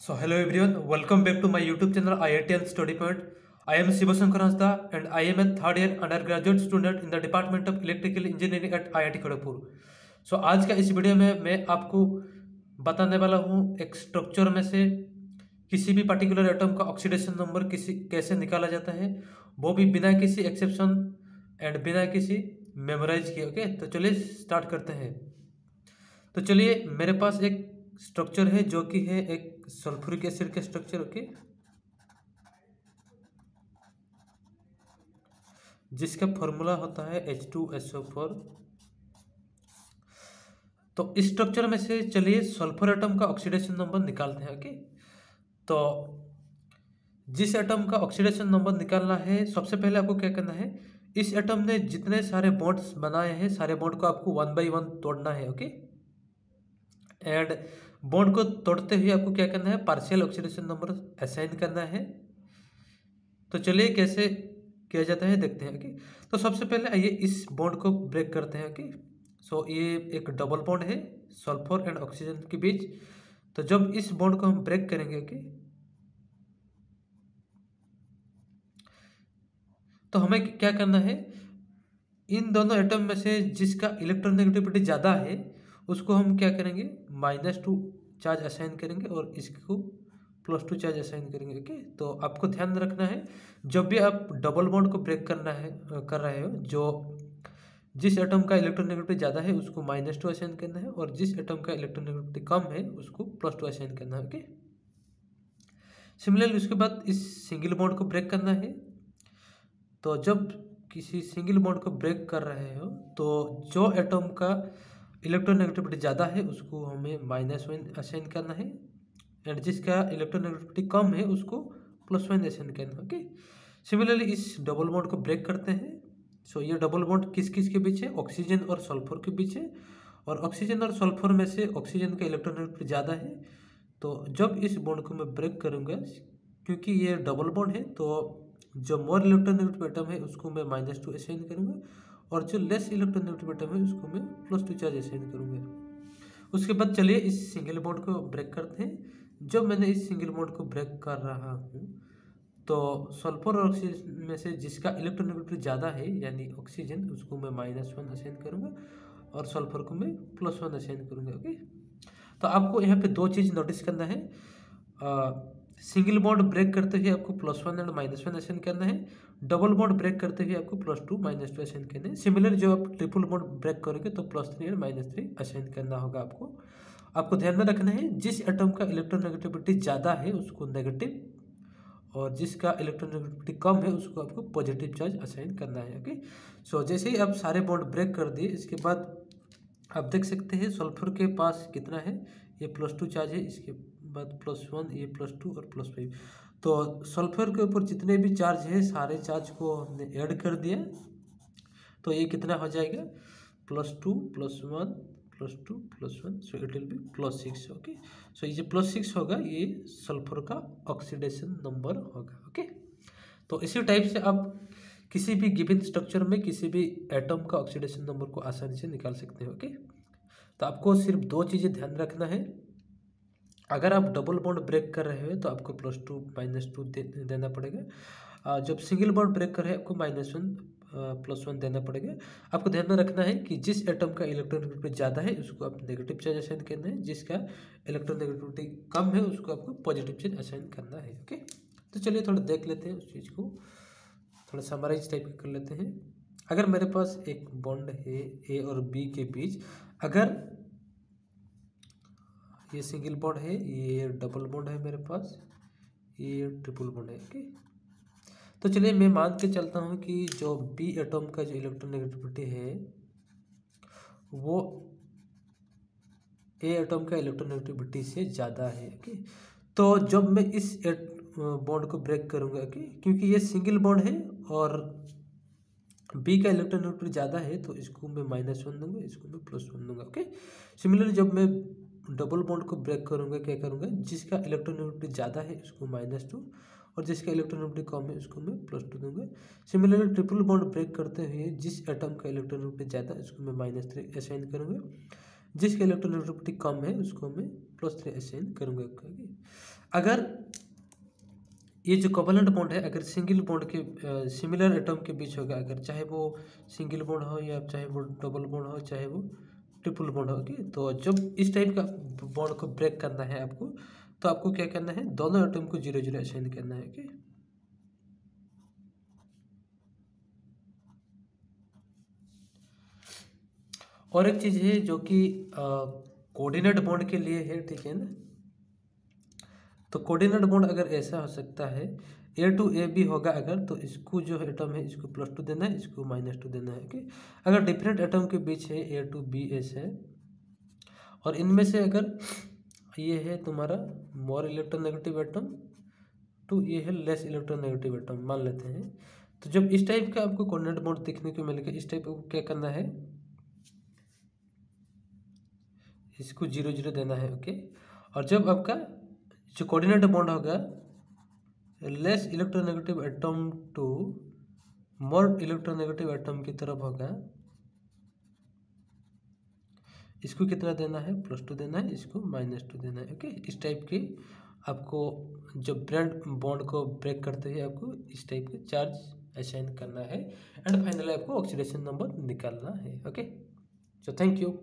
So hello everyone, welcome back to my YouTube channel IITL Study Point. I am Sivasankar Hasda and I am a third year undergraduate student in the Department of Electrical Engineering at IIT Kharagpur. So आज का इस video में मैं आपको बताने वाला हूँ एक स्ट्रक्चर में से किसी भी पर्टिकुलर एटम का ऑक्सीडेशन नंबर कैसे निकाला जाता है, वो भी बिना किसी एक्सेप्शन एंड बिना किसी मेमोराइज किए। ओके, तो चलिए स्टार्ट करते हैं। तो चलिए, मेरे पास एक स्ट्रक्चर है जो कि है एक सल्फ्यूरिक एसिड का स्ट्रक्चर। ओके, जिसका फॉर्मूला होता है H2SO4। तो इस स्ट्रक्चर में से चलिए सल्फर एटम का ऑक्सीडेशन नंबर निकालते हैं। ओके, तो जिस एटम का ऑक्सीडेशन नंबर निकालना है, सबसे पहले आपको क्या करना है, इस एटम ने जितने सारे बॉन्ड्स बनाए हैं सारे बॉन्ड को आपको 1 बाई 1 तोड़ना है। ओके, एंड बॉन्ड को तोड़ते हुए आपको क्या करना है, पार्शियल ऑक्सीडेशन नंबर असाइन करना है। तो चलिए कैसे किया जाता है देखते हैं। ओके, तो सबसे पहले आइए इस बॉन्ड को ब्रेक करते हैं। ओके, सो ये एक डबल बॉन्ड है सल्फर एंड ऑक्सीजन के बीच। तो जब इस बॉन्ड को हम ब्रेक करेंगे, ओके, तो हमें क्या करना है, इन दोनों एटम में से जिसका इलेक्ट्रोनेगेटिविटी ज़्यादा है उसको हम क्या करेंगे, -2 चार्ज असाइन करेंगे और इसको +2 चार्ज असाइन करेंगे। ओके, तो आपको ध्यान रखना है जब भी आप डबल बॉन्ड को ब्रेक कर रहे हो, जो जिस एटम का इलेक्ट्रोनेगेटिविटी ज़्यादा है उसको -2 असाइन करना है और जिस एटम का इलेक्ट्रोनेगेटिविटी कम है उसको +2 असाइन करना है। ओके, सिमिलरली उसके बाद इस सिंगल बॉन्ड को ब्रेक करना है। तो जब किसी सिंगल बॉन्ड को ब्रेक कर रहे हो तो जो एटम का इलेक्ट्रोनेगेटिविटी ज़्यादा है उसको हमें -1 असाइन करना है एंड जिसका इलेक्ट्रोनेगेटिविटी कम है उसको +1 असाइन करना है। ओके, सिमिलरली इस डबल बॉन्ड को ब्रेक करते हैं। सो ये डबल बॉन्ड किस किस के बीच है, ऑक्सीजन और सल्फर के बीच है, और ऑक्सीजन और सल्फर में से ऑक्सीजन का इलेक्ट्रोनेगेटिविटी ज़्यादा है। तो जब इस बॉन्ड को मैं ब्रेक करूँगा, क्योंकि ये डबल बॉन्ड है, तो जो मोर इलेक्ट्रोनेगेटिव एटम है उसको मैं -2 असाइन करूँगा और जो लेस इलेक्ट्रोनेगेटिव एटम है उसको मैं +2 चार्ज असाइन करूँगा। उसके बाद चलिए इस सिंगल बॉन्ड को ब्रेक करते हैं। जब मैंने इस सिंगल बॉन्ड को ब्रेक कर रहा हूँ तो सल्फर और ऑक्सीजन में से जिसका इलेक्ट्रोनेगेटिविटी ज़्यादा है यानी ऑक्सीजन, उसको मैं -1 असाइन करूँगा और सल्फर को मैं +1 असाइन करूँगा। ओके, तो आपको यहाँ पे दो चीज़ नोटिस करना है। सिंगल बॉन्ड ब्रेक करते हुए आपको +1 एंड -1 असाइन करना है, डबल बॉन्ड ब्रेक करते हुए आपको +2 -2 असाइन करना है। सिमिलर जो आप ट्रिपल बॉन्ड ब्रेक करोगे तो +3 एंड -3 असाइन करना होगा आपको ध्यान में रखना है जिस एटम का इलेक्ट्रोनेगेटिविटी ज़्यादा है उसको नेगेटिव और जिसका इलेक्ट्रोनेगेटिविटी कम है उसको आपको पॉजिटिव चार्ज असाइन करना है। ओके, सो जैसे ही आप सारे बॉन्ड ब्रेक कर दिए, इसके बाद आप देख सकते हैं सल्फर के पास कितना है, ये +2 चार्ज है, इसके बाद +1, ये +2 और +5। तो सल्फर के ऊपर जितने भी चार्ज है सारे चार्ज को हमने ऐड कर दिया, तो ये कितना हो जाएगा, +2 +1 +2 +1, so it will be +6। Okay, so ये जो +6 होगा ये सल्फर का ऑक्सीडेशन नंबर होगा। ओके, तो इसी टाइप से आप किसी भी गिवन स्ट्रक्चर में किसी भी एटम का ऑक्सीडेशन नंबर को आसानी से निकाल सकते हैं। ओके, तो आपको सिर्फ दो चीज़ें ध्यान रखना है। अगर आप डबल बॉन्ड ब्रेक कर रहे हो तो आपको +2 -2 देना पड़ेगा। जब सिंगल बॉन्ड ब्रेक कर रहे हैं आपको -1 +1 देना पड़ेगा। आपको ध्यान में रखना है कि जिस एटम का इलेक्ट्रोनेगेटिविटी ज़्यादा है उसको आप नेगेटिव चार्ज असाइन करना है, जिसका इलेक्ट्रोनेगेटिविटी कम है उसको आपको पॉजिटिव चार्ज असाइन करना है। ओके, तो चलिए थोड़ा देख लेते हैं उस चीज़ को, थोड़ा समराइज टाइप कर लेते हैं। अगर मेरे पास एक बॉन्ड है ए और बी के बीच, अगर ये सिंगल बॉन्ड है, ये डबल बॉन्ड है मेरे पास, ये ट्रिपल बॉन्ड है। ओके, तो चलिए मैं मान के चलता हूँ कि जो बी एटम का जो इलेक्ट्रोनेगेटिविटी है वो ए एटम का इलेक्ट्रोनेगेटिविटी से ज़्यादा है। ओके, तो जब मैं इस बॉन्ड को ब्रेक करूँगा, ओके, क्योंकि ये सिंगल बॉन्ड है और बी का इलेक्ट्रोनेगेटिविटी ज़्यादा है तो इसको मैं -1 दूंगा, इसको मैं +1 दूंगा। ओके, सिमिलरली जब मैं डबल बॉन्ड को ब्रेक करूँगा क्या करूँगा, जिसका इलेक्ट्रोनेगेटिविटी ज़्यादा है उसको -2 और जिसका इलेक्ट्रोनेगेटिविटी कम है उसको मैं +2 दूंगा। सिमिलरली ट्रिपल बॉन्ड ब्रेक करते हुए जिस एटम का इलेक्ट्रोनेगेटिविटी ज़्यादा है उसको मैं -3 असाइन करूँगा, जिसका इलेक्ट्रोनेगेटिविटी कम है उसको मैं +3 असाइन करूँगा। अगर ये जो कोवलेंट बॉन्ड है, अगर सिंगल बॉन्ड के सिमिलर एटम के बीच होगा, अगर चाहे वो सिंगल बॉन्ड हो या चाहे वो डबल बॉन्ड हो, चाहे वो ट्रिपल बॉन्ड हो, ओके। तो जब इस टाइप का बॉन्ड को ब्रेक करना है आपको, तो आपको क्या करना है, दोनों एटम को 0 0 असाइन करना है, ओके। और एक चीज़ है जो कि कोऑर्डिनेट बॉन्ड के लिए है, ठीक है ना। तो कोऑर्डिनेट बॉन्ड अगर ऐसा हो सकता है, A to A भी होगा अगर, तो इसको जो एटम है इसको +2 देना है, इसको -2 देना है, ओके। अगर डिफरेंट एटम के बीच है A to B ऐसे है, और इनमें से अगर ये है तुम्हारा मोर इलेक्ट्रोनेगेटिव एटम टू ये है लेस इलेक्ट्रोनेगेटिव एटम मान लेते हैं। तो जब इस टाइप का आपको कोऑर्डिनेट बॉन्ड देखने को मिलेगा, इस टाइप को क्या करना है, इसको 0 0 देना है, ओके। और जब आपका जो कोऑर्डिनेट बॉन्ड होगा less electronegative atom to more electronegative atom की तरफ होगा, इसको कितना देना है, +2 देना है, इसको -2 देना है, ओके। इस टाइप के आपको जब बॉन्ड को ब्रेक करते हुए आपको इस टाइप के चार्ज असाइन करना है, एंड फाइनली आपको ऑक्सीडेशन नंबर निकालना है, ओके। So thank you.